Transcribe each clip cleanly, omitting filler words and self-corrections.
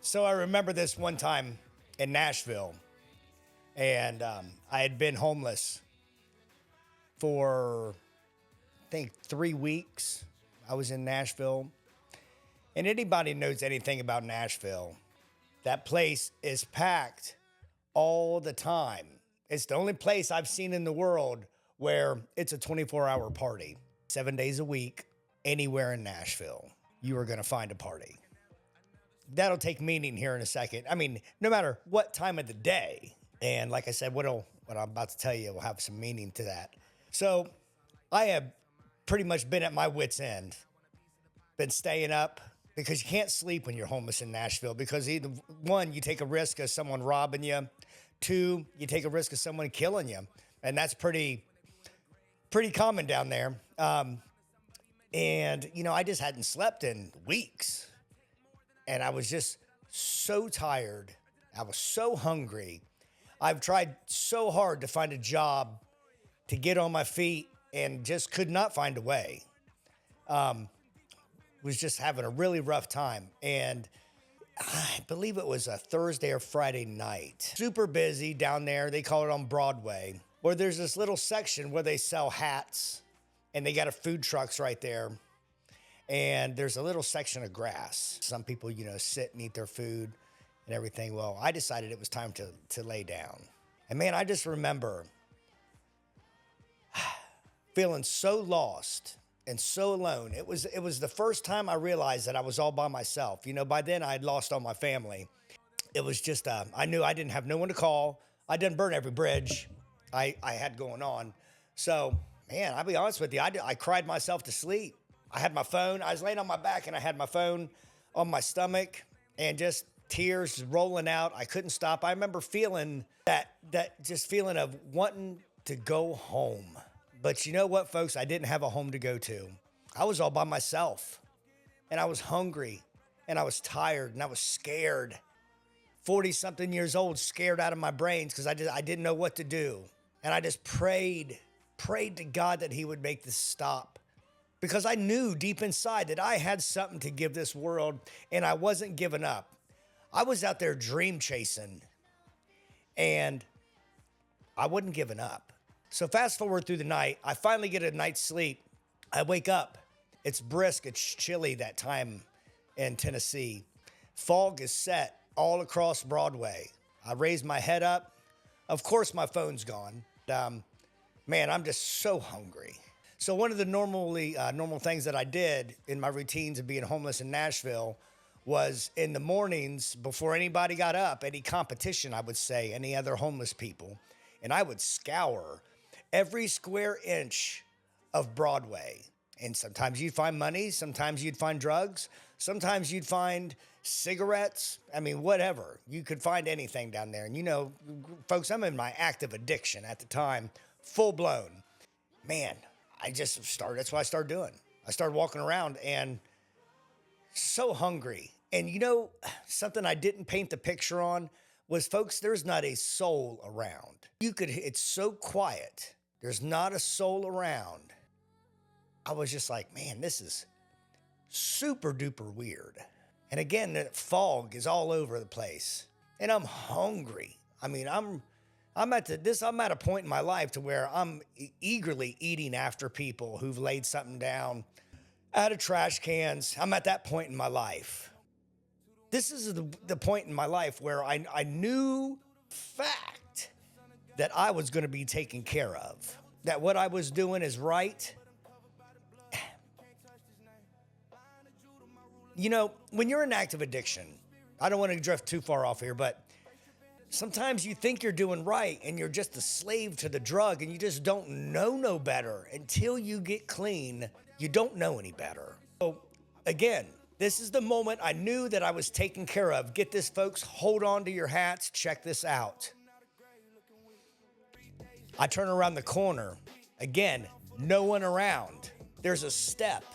So I remember this one time in Nashville, and I had been homeless for, I think, 3 weeks. I was in Nashville. And anybody knows anything about Nashville, that place is packed all the time. It's the only place I've seen in the world where it's a 24-hour party. 7 days a week, anywhere in Nashville, you are going to find a party. That'll take meaning here in a second. I mean, no matter what time of the day. And like I said, what I'm about to tell you will have some meaning to that. So I have pretty much been at my wit's end. Been staying up because you can't sleep when you're homeless in Nashville because either one, you take a risk of someone robbing you. Two, you take a risk of someone killing you. And that's pretty common down there. And, I just hadn't slept in weeks. And I was just so tired. I was so hungry. I've tried so hard to find a job to get on my feet and just could not find a way. Was just having a really rough time. And I believe it was a Thursday or Friday night. Super busy down there. They call it on Broadway, where there's this little section where they sell hats and they got a food trucks right there. And there's a little section of grass. Some people, sit and eat their food and everything. Well, I decided it was time to lay down. And man, I just remember feeling so lost and so alone. It was the first time I realized that I was all by myself. By then I had lost all my family. It was just, I knew I didn't have no one to call. I didn't burn every bridge I had going on. So, man, I'll be honest with you. I cried myself to sleep. I had my phone. I was laying on my back and I had my phone on my stomach and just tears rolling out. I couldn't stop. I remember feeling that just feeling of wanting to go home. But you know what, folks? I didn't have a home to go to. I was all by myself and I was hungry and I was tired and I was scared. 40-something years old, scared out of my brains because I didn't know what to do. And I just prayed to God that he would make this stop. Because I knew deep inside that I had something to give this world and I wasn't giving up. I was out there dream chasing and I wasn't giving up. So fast forward through the night, I finally get a night's sleep. I wake up. It's brisk. It's chilly that time in Tennessee. Fog is set all across Broadway. I raise my head up. Of course, my phone's gone. Man, I'm just so hungry. So one of the normal things that I did in my routines of being homeless in Nashville was in the mornings before anybody got up, any competition, I would say, any other homeless people, and I would scour every square inch of Broadway. And sometimes you'd find money, sometimes you'd find drugs, sometimes you'd find cigarettes. I mean, whatever. You could find anything down there. And folks, I'm in my active addiction at the time, full blown. Man, that's what I started doing. I started walking around and so hungry. And something I didn't paint the picture on was, folks, there's not a soul around. It's so quiet. There's not a soul around. I was just like, man, this is super duper weird. And again, the fog is all over the place and I'm hungry. I mean, I'm at a point in my life to where I'm eagerly eating after people who've laid something down out of trash cans. I'm at that point in my life. This is the point in my life where I knew fact that I was going to be taken care of, that what I was doing is right. When you're in active addiction, I don't want to drift too far off here, but sometimes you think you're doing right and you're just a slave to the drug and you just don't know no better until you get clean. You don't know any better. So again, this is the moment I knew that I was taken care of. Get this, folks. Hold on to your hats. Check this out. I turn around the corner. Again, no one around. There's a step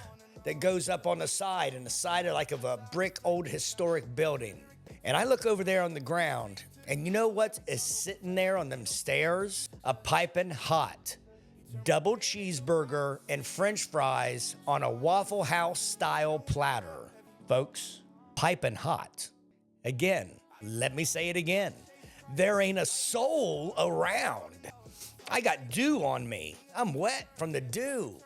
that goes up on the side of a brick old historic building. And I look over there on the ground. And you know what is sitting there on them stairs? A piping hot double cheeseburger and French fries on a Waffle House style platter. Folks, piping hot. Again, let me say it again. There ain't a soul around. I got dew on me. I'm wet from the dew.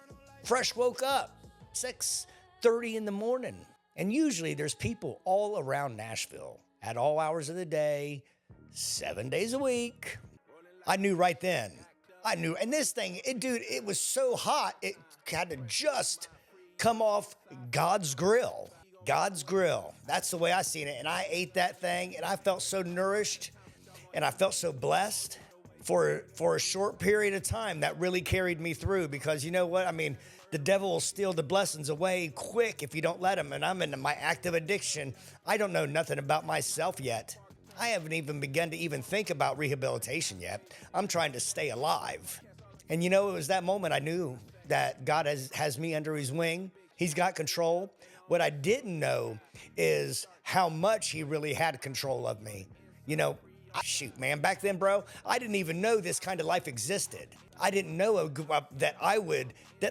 Fresh woke up, 6:30 in the morning. And usually there's people all around Nashville at all hours of the day, 7 days a week. I knew right then. I knew. And this thing, dude, it was so hot, it had to just come off God's Grill. God's Grill. That's the way I seen it. And I ate that thing and I felt so nourished and I felt so blessed for a short period of time. That really carried me through, because you know what? I mean, the devil will steal the blessings away quick if you don't let him. And I'm in my active addiction. I don't know nothing about myself yet. I haven't even begun to even think about rehabilitation yet. I'm trying to stay alive. And you know, it was that moment I knew that God has me under his wing. He's got control. What I didn't know is how much he really had control of me. You know, shoot, man, back then, bro, I didn't even know this kind of life existed. I didn't know that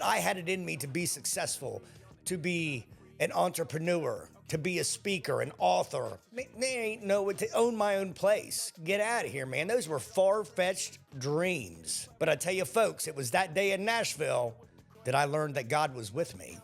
I had it in me to be successful, to be an entrepreneur, to be a speaker, an author. They ain't know what to own my own place. Get out of here, man. Those were far-fetched dreams. But I tell you, folks, it was that day in Nashville that I learned that God was with me.